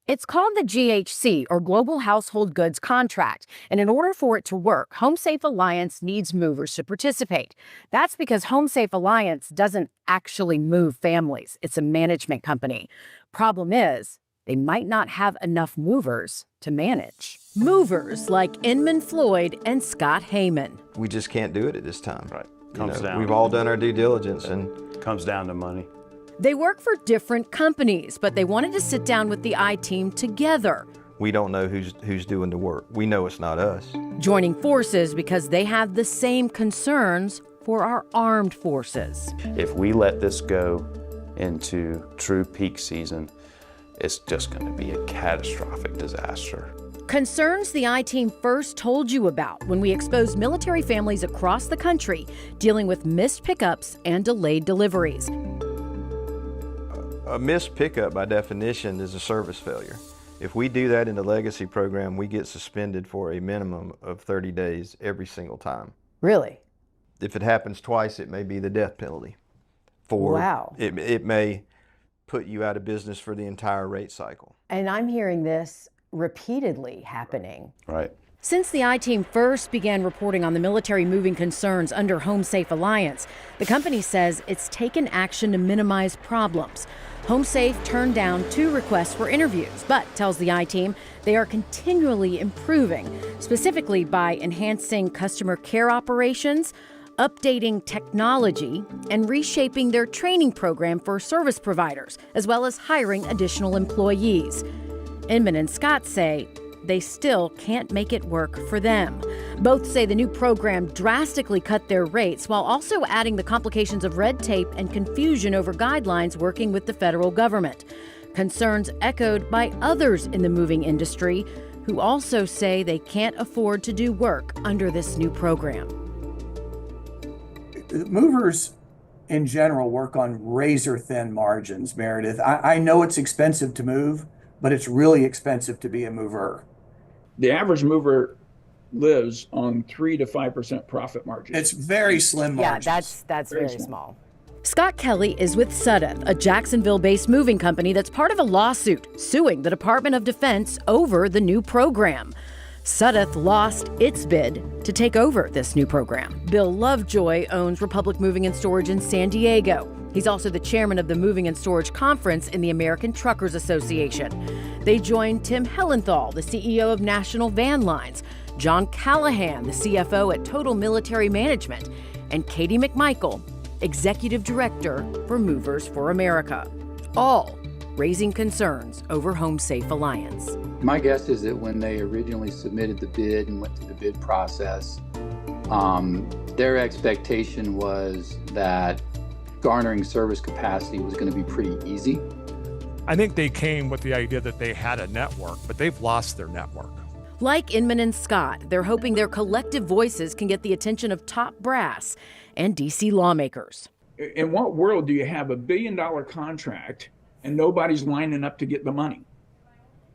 It's called the GHC, or Global Household Goods Contract, and in order for it to work, HomeSafe Alliance needs movers to participate. That's because HomeSafe Alliance doesn't actually move families. It's a management company. Problem is, they might not have enough movers to manage. Movers like Inman Floyd and Scott Heyman. We just can't do it at this time. Right. We've all done our due diligence, and comes down to money. They work for different companies, but they wanted to sit down with the I-Team together. we don't know who's doing the work. We know it's not us. Joining forces because they have the same concerns for our armed forces. If we let this go into true peak season, it's just going to be a catastrophic disaster. Concerns the I-Team first told you about when we exposed military families across the country dealing with missed pickups and delayed deliveries. A missed pickup, by definition, is a service failure. If we do that in the legacy program, we get suspended for a minimum of 30 days every single time. Really? If it happens twice, it may be the death penalty. Wow. It may put you out of business for the entire rate cycle. And I'm hearing this repeatedly happening. Right. Since the I-Team first began reporting on the military moving concerns under HomeSafe Alliance, the company says it's taken action to minimize problems. HomeSafe turned down 2 requests for interviews, but tells the I-Team they are continually improving, specifically by enhancing customer care operations, updating technology, and reshaping their training program for service providers, as well as hiring additional employees. Inman and Scott say they still can't make it work for them. Both say the new program drastically cut their rates while also adding the complications of red tape and confusion over guidelines working with the federal government. Concerns echoed by others in the moving industry who also say they can't afford to do work under this new program. Movers in general work on razor-thin margins, Meredith. I know it's expensive to move, but it's really expensive to be a mover. The average mover lives on 3 to 5% profit margin. It's very slim margins. Yeah, that's very small. Scott Kelly is with Sudeth, a Jacksonville-based moving company that's part of a lawsuit suing the Department of Defense over the new program. Sudeth lost its bid to take over this new program. Bill Lovejoy owns Republic Moving and Storage in San Diego. He's also the chairman of the Moving and Storage Conference in the American Truckers Association. They joined Tim Hellenthal, the CEO of National Van Lines, John Callahan, the CFO at Total Military Management, and Katie McMichael, executive director for Movers for America, all raising concerns over HomeSafe Alliance. My guess is that when they originally submitted the bid and went through the bid process, their expectation was that garnering service capacity was going to be pretty easy. I think they came with the idea that they had a network, but they've lost their network. Like Inman and Scott, they're hoping their collective voices can get the attention of top brass and D.C. lawmakers. In what world do you have $1 billion contract and nobody's lining up to get the money?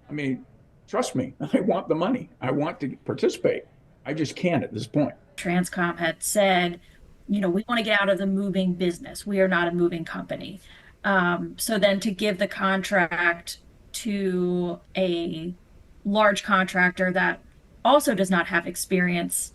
I mean, trust me, I want the money. I want to participate. I just can't at this point. Transcom had said, we want to get out of the moving business. We are not a moving company. So then to give the contract to a large contractor that also does not have experience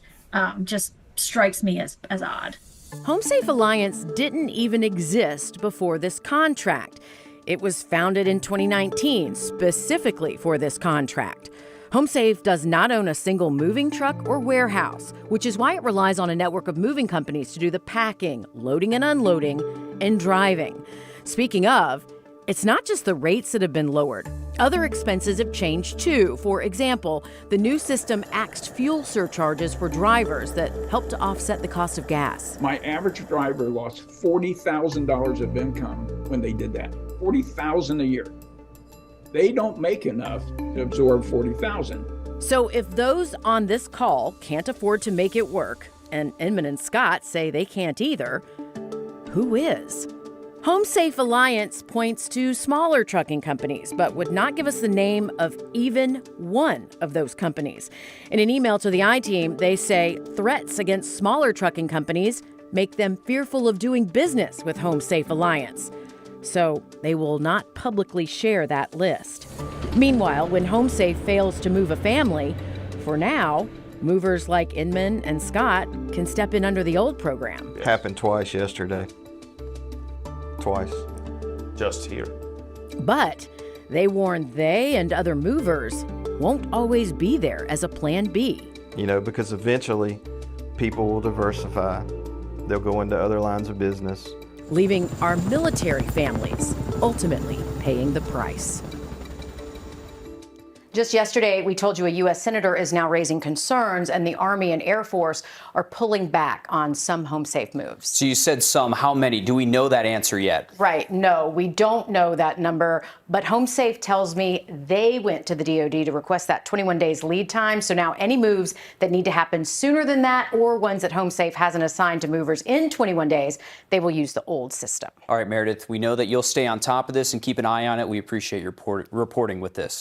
just strikes me as odd. HomeSafe Alliance didn't even exist before this contract. It was founded in 2019 specifically for this contract. HomeSafe does not own a single moving truck or warehouse, which is why it relies on a network of moving companies to do the packing, loading and unloading, and driving. Speaking of, it's not just the rates that have been lowered. Other expenses have changed too. For example, the new system axed fuel surcharges for drivers that help to offset the cost of gas. My average driver lost $40,000 of income when they did that. $40,000 a year. They don't make enough to absorb $40,000. So if those on this call can't afford to make it work, and Inman and Scott say they can't either, who is? HomeSafe Alliance points to smaller trucking companies, but would not give us the name of even one of those companies. In an email to the I-Team, they say threats against smaller trucking companies make them fearful of doing business with HomeSafe Alliance. so they will not publicly share that list. Meanwhile, when HomeSafe fails to move a family, for now, movers like Inman and Scott can step in under the old program. Happened twice yesterday. Twice. Just here. But they warn they and other movers won't always be there as a plan B. You know, because eventually people will diversify. They'll go into other lines of business. Leaving our military families ultimately paying the price. Just yesterday, we told you a U.S. senator is now raising concerns, and the Army and Air Force are pulling back on some HomeSafe moves. So you said some. How many? Do we know that answer yet? Right. No, we don't know that number, but HomeSafe tells me they went to the DoD to request that 21 days lead time. So now any moves that need to happen sooner than that, or ones that HomeSafe hasn't assigned to movers in 21 days, they will use the old system. All right, Meredith, we know that you'll stay on top of this and keep an eye on it. We appreciate your reporting with this.